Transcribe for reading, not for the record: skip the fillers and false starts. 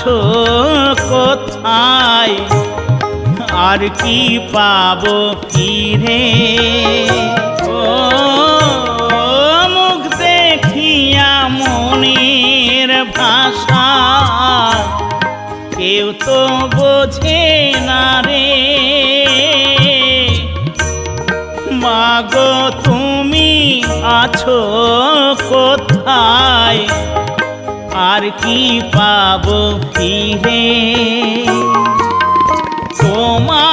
আছো কোথায় আর কি পাবো ফিরে ও মুখ দেখিয়া মনের ভাষা কেউ তো বোঝে না রে মাগো তুমি আছো কোথায় আর কি পাবো ফিরে তোমার